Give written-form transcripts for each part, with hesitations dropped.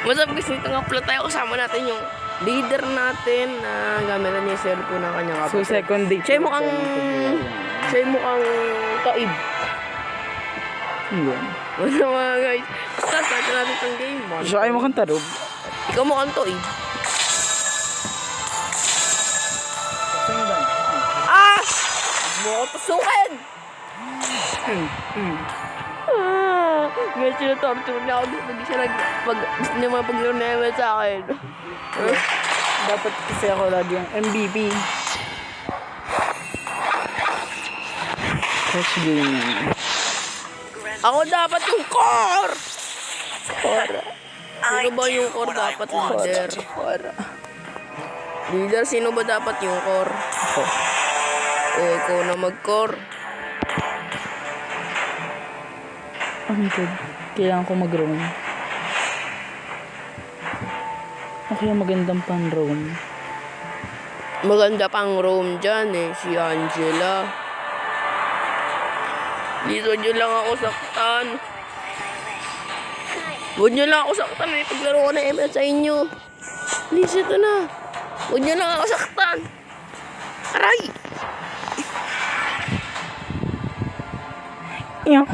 What's up guys, nito nga pala tayo. Kasama natin yung leader natin na gamitan niya yung cellphone ng kanyang kapatid. So, second date. Siya yung mukhang taib. Yun. Wala mga guys. Basta, start na natin itong game. So, ay mo kang tarog. Ikaw mukhang taib. Ah! Mo ako pasukin! Ngayon sinatorture niya ako. Gusto niya mapaglaro na naman sa akin. Dapat kasi ako lagi yung MVP. Crash game yan. Ako dapat yung core! Core. Sino ba yung core dapat leader? Leader, sino ba dapat yung core? Ako. Ikaw na mag-core. Oh my god. Kailangan ko mag-roam. Okay, magandang pan-roam. Maganda pang roam dyan eh, si Angela. Dito nyo lang ako saktan. Huwag nyo lang ako saktan, may paglaro ko na ML sa inyo. Please, ito na. Huwag nyo lang ako saktan. Aray! Yeah.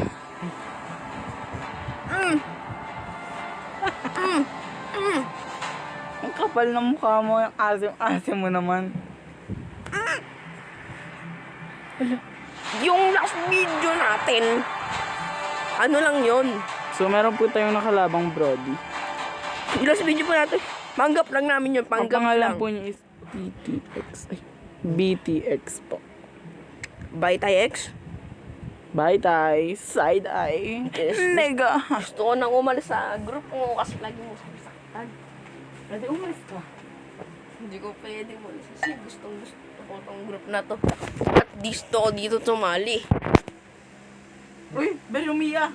Ang kapal ng mukha mo, yung asim mo naman. Yung last video natin, ano lang yon? So, meron po tayong nakalabang Brody. Yung last video po natin, panggap lang namin yun, Ang panggap pangalan lang. po niya is BTX. Ay, BTX po. Bye, Tay X. Bye, tay. Side eye. Yes. Nega. Gusto ko nang umalis sa group mo kasi lagi mo saktan. Pwede umalis ka. Hindi ko pwede umalis kasi gusto ko tong group na to. At gusto ko dito tumali. Uy, Belumia.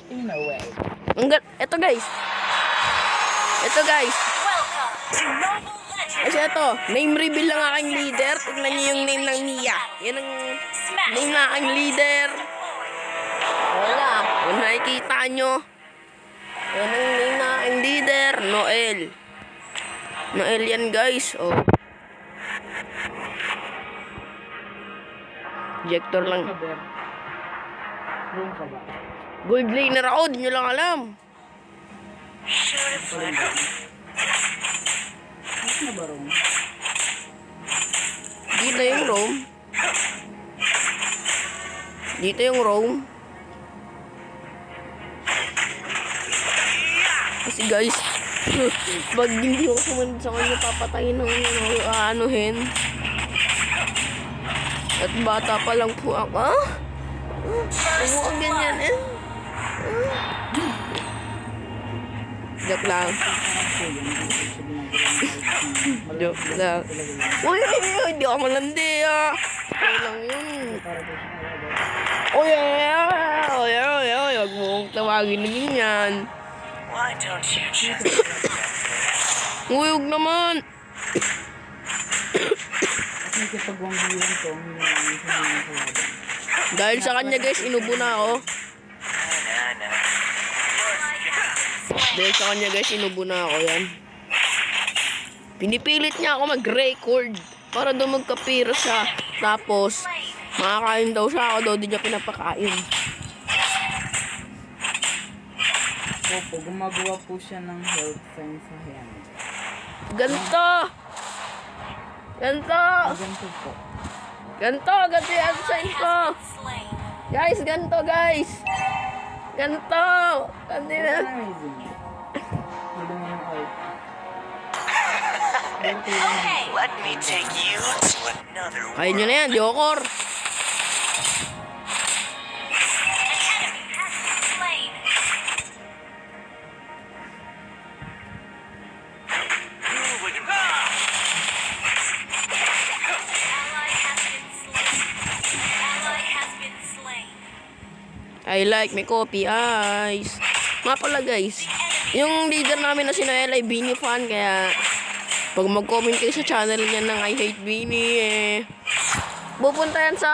In a way. Eto guys. Kasi ito, name reveal lang aking leader. Tignan niyo yung name ng Mia. Yan ang name ng aking leader. Wala. Kung nakikita nyo. Yan ang name ng aking leader. Noel. Noel yan guys. Oh. Ejector lang. Room ka ba? Gold laner ako. Di nyo lang alam. Ano ba room? Dito yung roam. Dito yung roam. Kasi guys, pag hindi ako sumunod sa kanya, papatayin ng aanuhin. At bata pa lang po ako. Ah? Huwag mo ganyan eh. Joke lang. Joke lang. Uy, hindi ako malandi ah. Okay lang yun. Uy, huwag mo kong tawagin na ganyan. Why don't you just Uy, huwag naman. Kasi pag wanggilan to, hindi namin sa mga kalaban. Dahil sa kanya guys, inubo na ako. Dahil sa kanya guys, inubo na ako yan. Pinipilit niya ako mag-record para daw magkapira siya. Tapos, makakain daw siya ako daw, di niya pinapakain. Opo, gumagawa po siya ng health sign sa hand. Ganto! Ganto! Ganito po. Ganto! Ganto yung sign ko! Guys, ganto guys! Ganto! Ganto na! Amazing. Hindi mo ng art. let me take you to another Kaya nyo na yan, Jokor! I like may coffee ice. Nga pala guys, yung leader namin na si Noel ay Beanie fan, kaya pag mag-comment kayo sa channel niya ng I hate Beanie pupunta yan sa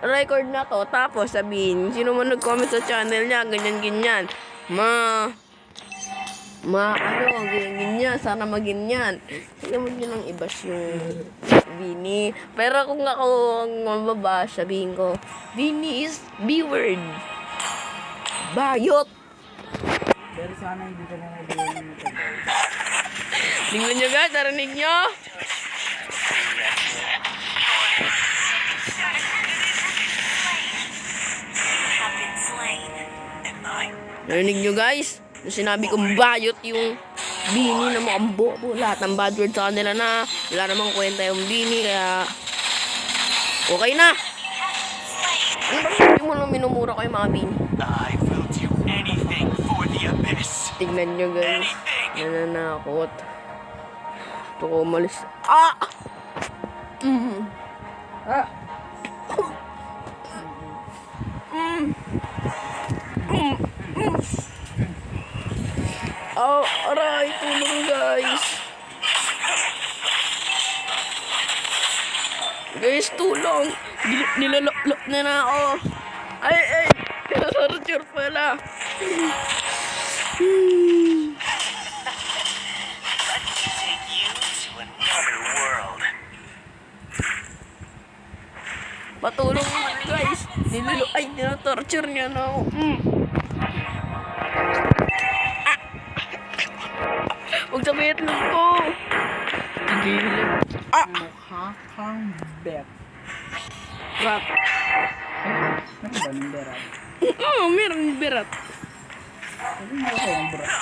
record na to, tapos sabihin sino man nag-comment sa channel niya, ganyan ganyan. ganyan. Sana maganyan. Kaya mo nyo nang i-bash yung Bini. Pero kung ako ang mababash, sabihin ko, Bini is B-word. Bayot. Pero sana hindi ka na nag-iwan ng matagal. Tingnan nyo guys, narinig nyo? Narinig nyo guys? Nung sinabi kong bayot yung Bini na mukhang bobo. Lahat ng bad word sa kanila na wala namang kwenta yung Bini, kaya okay na. Ano ba sabi mo nung minumura ko yung mga Bini? I will do anything for the abyss. Tignan nyo guys. Nananakot. Ito ko umalis. Ah! Ah! Oh, aray, tulong guys. Guys, tulong. Niloloklok na ako. Ay, torture pala. Take you to another world. Patulong naman guys. Niltorture niya na ako. Huwag sabihin lang ko. Tigilan. Mukha kang bet. Rat. Ano ba ng berat? Meron berat. Ano mo ko yung berat?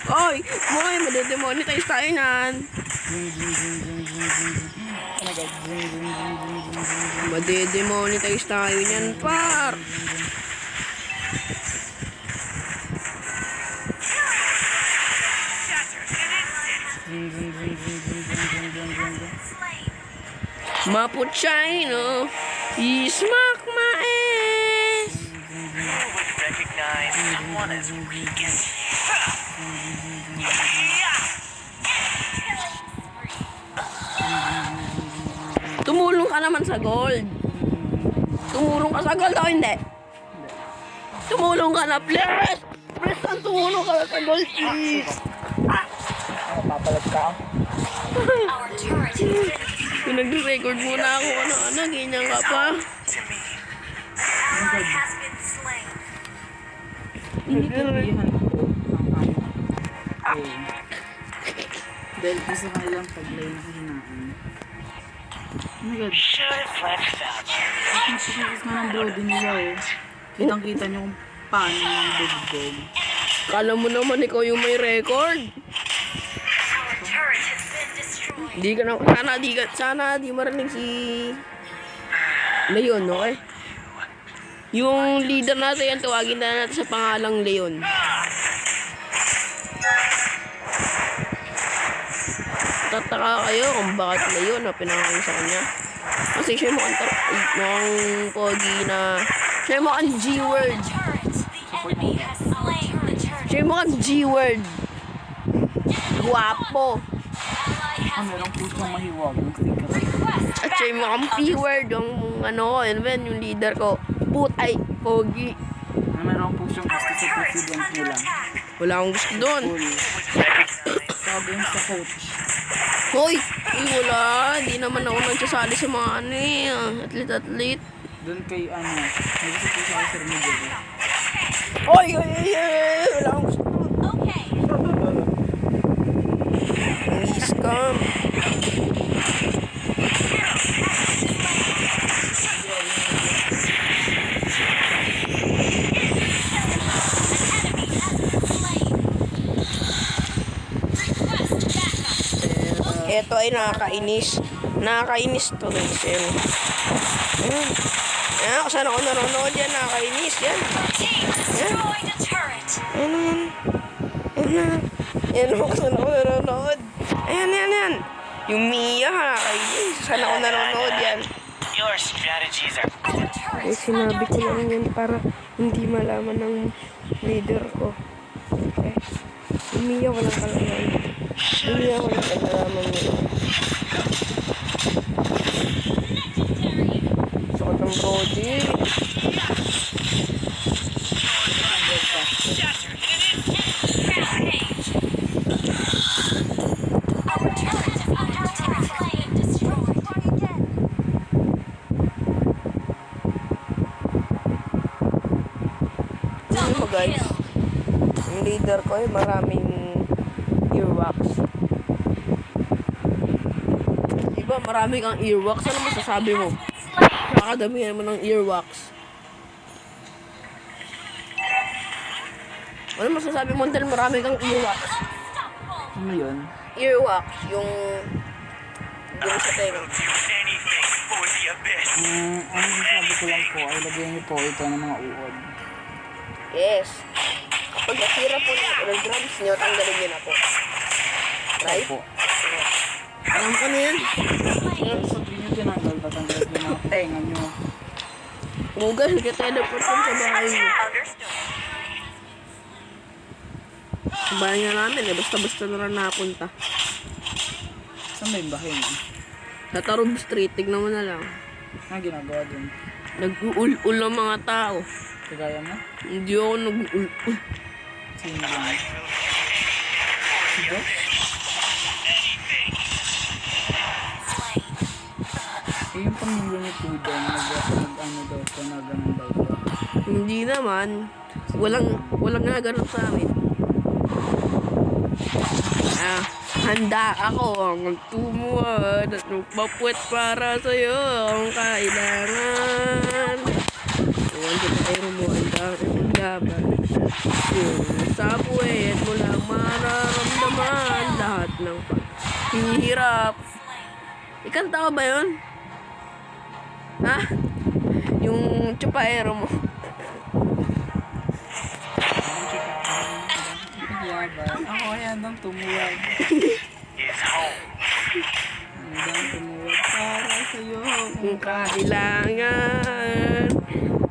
Oy, mukha yung madedemonetize tayo nan. Oh my god. Madedemonetize tayo niyan, par. Mapuchino, he smack my ass. Who would recognize someone as weak as Tumulong ka naman sa gold. Tumulong ka sa gold o hindi? Tumulong ka na, please. Please, tumulong ka na sa gold, please. Papalag ka. Kung nag-record muna ako, ano, ganyan ka pa. to me? Nagkirihan ko ang aming dahil po sa kanilang paglay na hinaan. Oh my god. Should have let found you. Ang susunod nga ng brody nila oh. Kitang-kita niyo kung paano yung bugbog. Kala mo naman ikaw yung may record. Di ka na, sana di marinig si Leon, okay? Yung leader natin yan, tawagin na natin sa pangalang Leon. Tataka kayo kung bakit Leon na pinangalan sa kanya. Kasi siya mukhang pogi na, siya mukhang G-word. Siya mukhang G-word. Guwapo. Meron po siyang mahiwagang secret. At siya yung mukhang P-word, yung ano, yun ba, yung leader ko. Putay, pogi. Meron po siyang gusto sa president nila. Wala akong gusto doon. Tawag yun sa coach. Hoy, wala. Di naman ako nagsasali sa mga ano eh, athlete. Doon kay ano, may gusto po siya kay Sir Miguel. Hoy, wala akong gusto doon. Scam. Ito ay nakakainis. Nakakainis to guys. Ayan. Ayan, kung saan ako nanonood yan, nakakainis yan. Ayan. Ayan. Ayan. Ayan, kung saan ako nanonood. Ayan. Yung Mia, nakakainis. Saan ako nanonood yan. Your strategies are Eh, sinabi ko lang yan para hindi malaman ng leader ko. Okay. Yung Mia, walang kalaman. Yung Mia, walang kalaman mo. Sakot ng Brody. Tingnan mo guys. Yung leader ko ay maraming earwax. Diba marami kang earwax? Ano masasabi mo? Nakakadamihan mo ng earwax. Ano masasabi mo dahil marami kang earwax? Ano yun? Earwax, yung sa tayo. Do anything for the abyss. Ang sasabi ko lang po ay lagyan niyo po ito ng mga uod. Yes. Kapag nasira po yung eardrums nyo, tanggalin nyo na po. Right? Po. Alam ko na yan. Pag di nyo tinanggal, tatanggal yung mga tenga nyo. Google, ka-teleport yun sa bahay nyo. Sa bahay nga namin eh, basta-basta na lang napunta. Saan ba yung bahay mo? Sa Tarub Street, tignan mo na lang. Ano ginagawa dun? Nag-uul-ul ang mga tao. Kagaya mo? Hindi ako nag-uul-ul. Sino yun? Si Josh? Eh, yung pamilya niyo po doon, nag-ano daw po, nag-ano daw po. Hindi naman. Walang nagaganap sa amin. Handa ako ang magtumuan at magpapuwet para sa'yo ang kailangan. Huwag ka tayo mo handa ang laban. Yung sa puwet mo lang mararamdaman lahat ng paghihirap. Ikanta ka ba yun? Ha? Yung chupaero mo. Ako yan, nang tumuwag. Is home. Nang tumuwag para sa'yo. Kung kailangan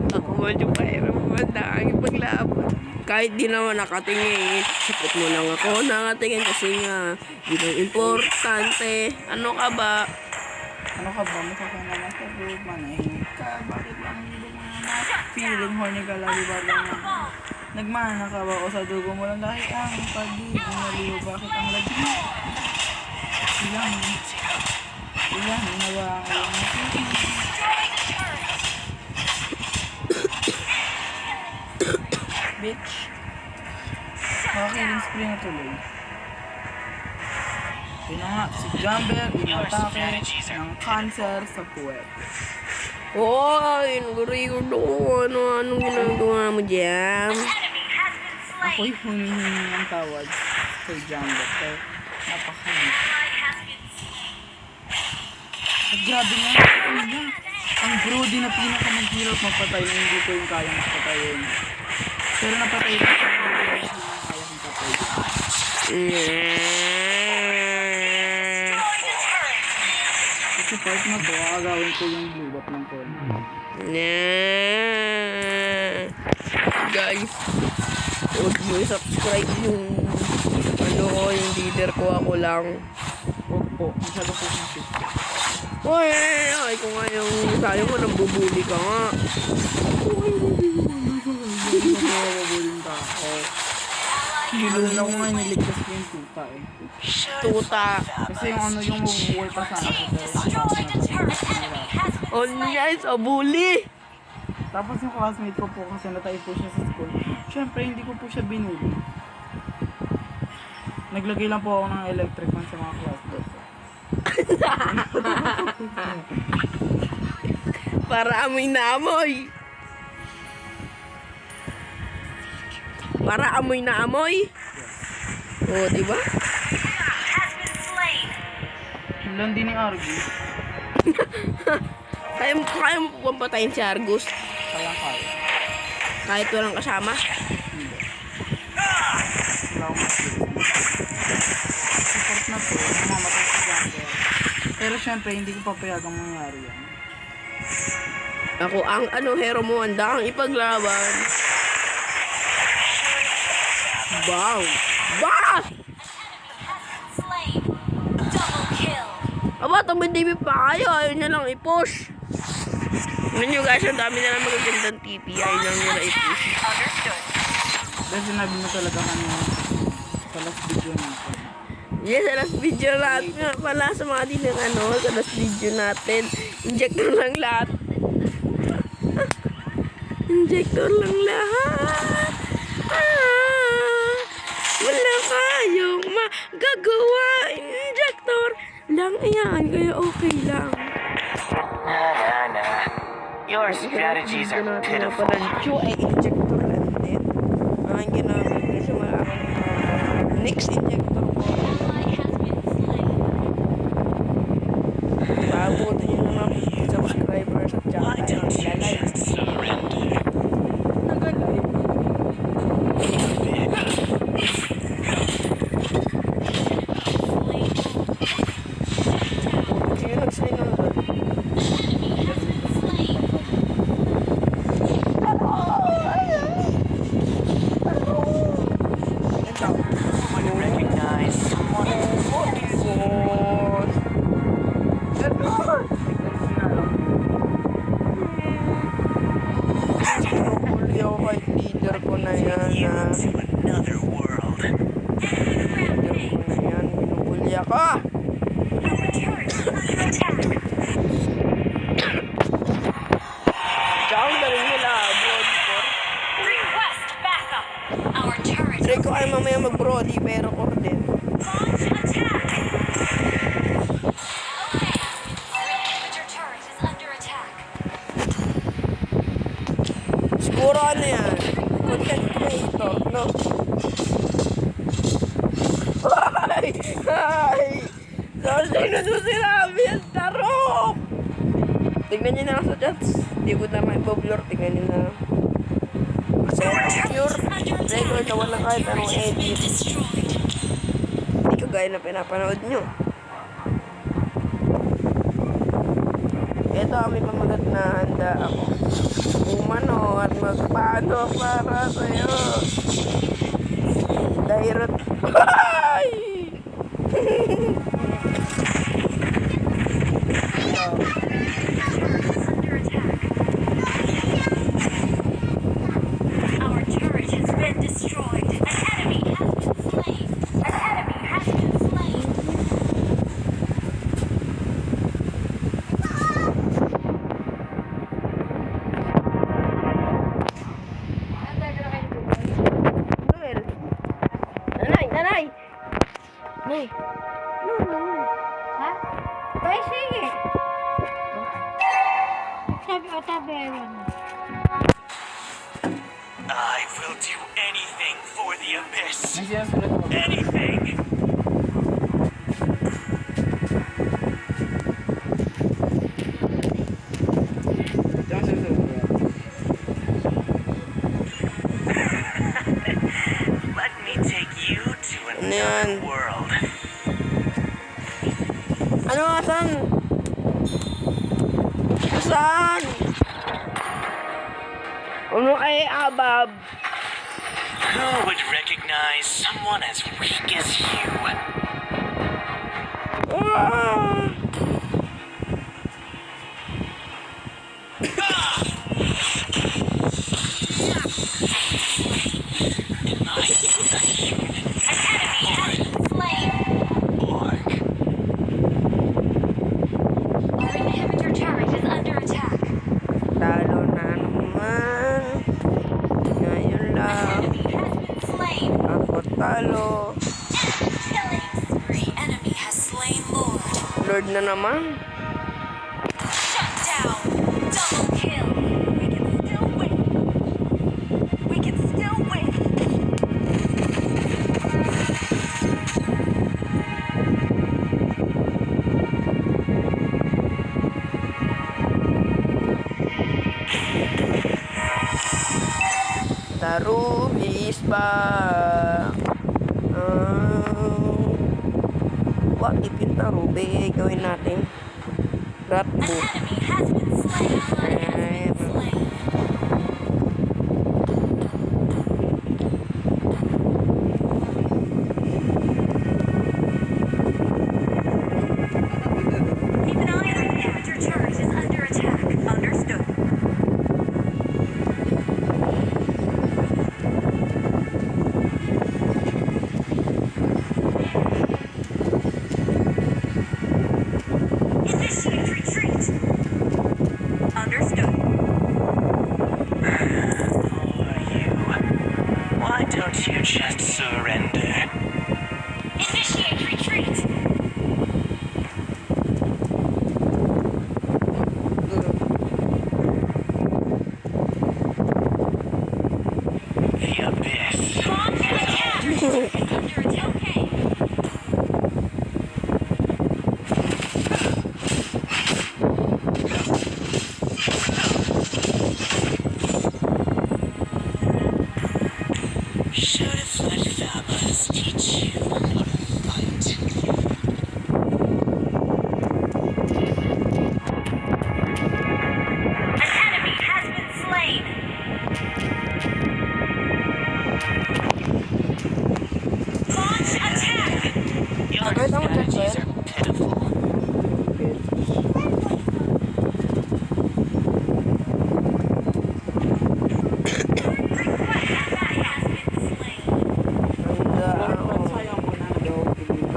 ako man yung pahirap mo ang ipaglaban. Kahit di naman nakatingin, sakot mo lang ako nakatingin kasi nga yun ang importante. Ano ka ba? Ano ka ba? Mukha ka naman sa group, manahimik ka. Bakit ba ang hindi mo naman? Feeling horny ka lagi ba ganyan? Nagmana ka ba o sa dugo mo lang dahil ang pag-ibig naliw? Bakit ang lagi mo? Ilang nawa ang iyong nakikita. Bitch. Makakiling spray na tuloy. Yun na nga, si Jumper inatake ng cancer sa puwet. Hoy, nagurigo ko. Anong ginagawa mo dyan? Ako'y humihingi ng tawad kay Jumper. Kaya napakalit. At grabe nga, ang Brody na pinakamaghirap magpatay na hindi ko yung kayang patayin. Pero napatay ko yung kayang patay. Kasi part na to, agawin ko yung blue up ng phone. Guys, huwag mo i-subscribe yung yung leader ko, ako lang. Huwag po, masyado po yung shit. Uy, ay kung nga yung sayo mo, nambubuli ka nga. Hindi ko mababuling tao. Hindi ako nga niligtas ko yung tuta eh. Tuta. Kasi yung ano yung mabubuhay pa sana ko. Oh, guys, abuli. Tapos yung classmate ko po kasi natay po siya sa school. Siyempre, hindi ko po siya binuli. Naglagay lang po ako ng electric fan sa mga classmate ko. Para amoy na amoy. Para amoy na amoy. Oh, di ba? Ilan din ni Argy. Kaya mo po bang patayin si Argus? Kaya. Kahit walang kasama? Hindi. Wala akong mas support na po, namamatay si Jumper. Pero syempre, hindi ko papayagang mangyari yan. Ako ang hero mo, handa kang ipaglaban. Wow! Bah! Aba, tumidibig pa kayo. Ayaw niya lang i-push. Tignan nyo guys, ang dami na lang magagandang TP. Ayaw nyo na i-push. Dahil sinabi mo talaga kanina sa last video natin. Yes, sa last video natin. Nga pala sa mga din ng sa last video natin. Injector lang lahat. Injector lang lahat. Your strategies are pitiful. Chu ay injector lang din. Ang ginamit kasi marami next injector ko. Paabutin nyo naman subscribers at Why saka don't you like. just surrender? Nag-live. Sino nag-sign on doon? Would recognize someone as Pinupuli ako kay leader ko na yan. you to another world. Leader ko na yan. Pinupuli ako. Tsaka ang galing nila. Broadcore. Request backup. Our turret Try ko ay mamaya mag-brody pero ko din. launch attack. Inhibitor turret is under attack. Siguro ano yan? Content creator, no? Ay! Ay! Sorry na doon si Rabi ang tarok! Tignan nyo na lang sa chats. Hindi ko na maipoblur. Tignan nyo na lang. Kasi pure record na walang kahit anong edit. Destroyed. Hindi ko gaya na pinapanood nyo. Ito may pamagat na handa ako. Umano at magpaano para sa'yo. Direct. Ay! Under attack. Our turret has been destroyed. An enemy has been slain. An enemy has been slain. Noel. Nanay! Nanay! Nay! Ha? Ay, sige. Sabi, ayun. I will do anything for the abyss. May sinasunod ako. Anything. Tsaka sinasunod ako. Let me take you to Ano yan? another world. Ano? Asan? Asan? Ano ay abab? Who would recognize someone as weak as you? Ah! An enemy has been slain. Orc. Our inhibitor turret is under attack. Talo na naman. Ngayon An lang. enemy has been slain. Ako talo. Killing spree. Enemy has slain Lord. Lord na naman. Shut down. Double kill. We can still win. We can still win. Taro is back. What if yung taro? Gawin natin. Rat An boot. enemy has been slain. Ally has been slain. Keep an eye on the inhibitor turret is under attack. Understood. Initiate retreat. Understood. Who are you? Why don't you just surrender? Initiate retreat. Should have let Fabulous teach you how to fight. An enemy has been slain. Launch attack. Your Bakit ang strategies check are pitiful.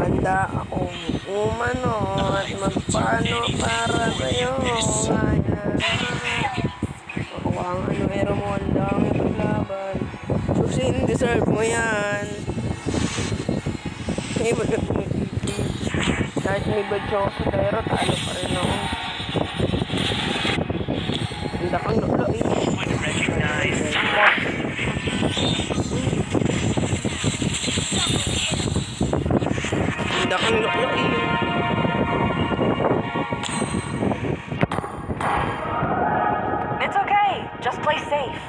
Handa akong umano at magpaano para sa'yo. Makuha ang anong mo, handa ang ipaglaban. Susin, deserve mo yan. Kahit may badge ako sa pero talo pa rin ako. Handa kang lolo eh. Would recognize. Handa kang lolo eh. It's okay. Just play safe.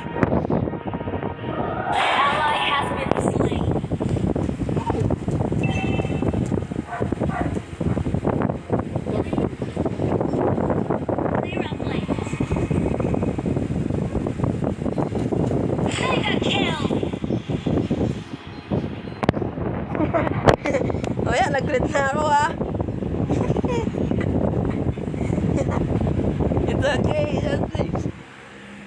An ally has been slain. Clear up lanes. Mega kill. O yan, nag-red na ako ah. It's okay, it's okay.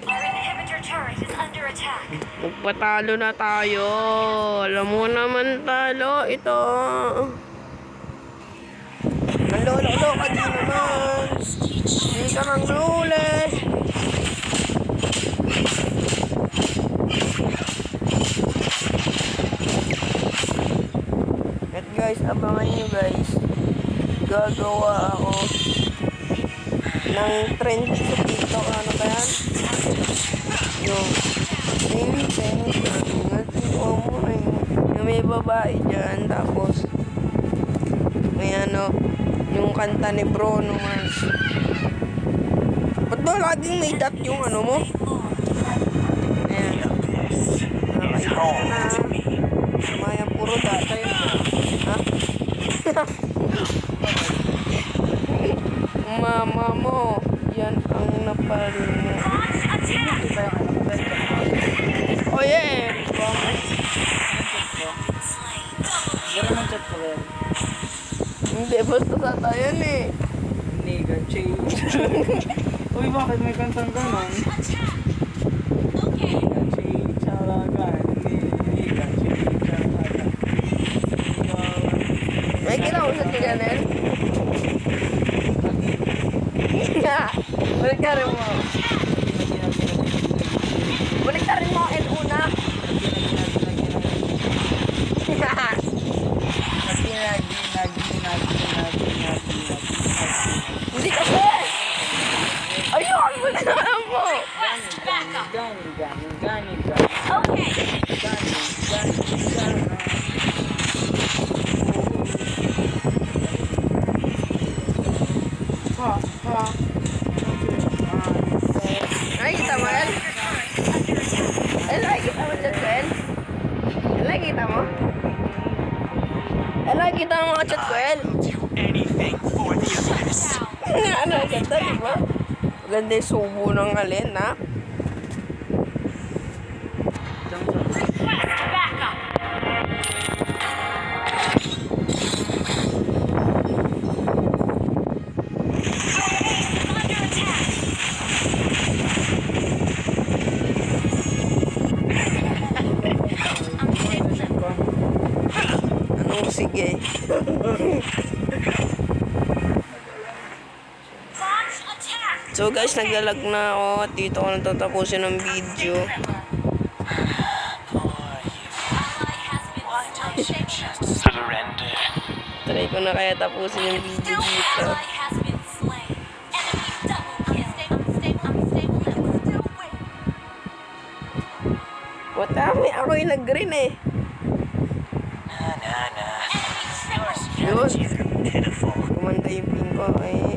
Our inhibitor turret is under attack. Magpatalo na tayo. Alam mo naman talo ito. Nalolo ka din naman. Hindi ka nang luli. At guys, abangan nyo guys. Gagawa ako ng trend sa TikTok. Ano ba yan? Yung yung may babae dyan, tapos may ano, yung kanta ni Bruno Mars. Ba't ba laging may dot yung ano mo? Ayan, This is home to me. maya puro data yun. Ha? Mama mo, yan ang napalin mo. Launch attack. Oh yeah! Pero man chat ko rin. Hindi, basta sa tayo eh. Nigga, change. Uy, bakit may kantang ganon? Okay. Nigga, change, halagan. Nigga, change, halagan. May kita ko sa Tiganel. Balik ka rin mo. Balik ka rin mo, El Una. Hindi kasi. Ayun, wala na mo. Request backup. Gani. Okay. Nakikita mo, El? El, nakikita mo chat ko, El? El, nakikita mo? El, nakikita mo mga chat ko, El? Do anything for the abyss. Ano, ganda, di ba? Maganda yung subo ng alin, ha? Request backup. Under attack. Anong sige? Launch attack. So guys, naglalag na ako at dito ko natatapusin ng video. Poor you. Ally has been Why don't you slain. just surrender? Try ko na kaya tapusin yung video dito. Ally has been slain. Enemy double kill. Unstable. Still win. What the ako yung nag-green eh. Nah. Enemy triple Your strategies are pitiful. Kumanda yung pink ko eh.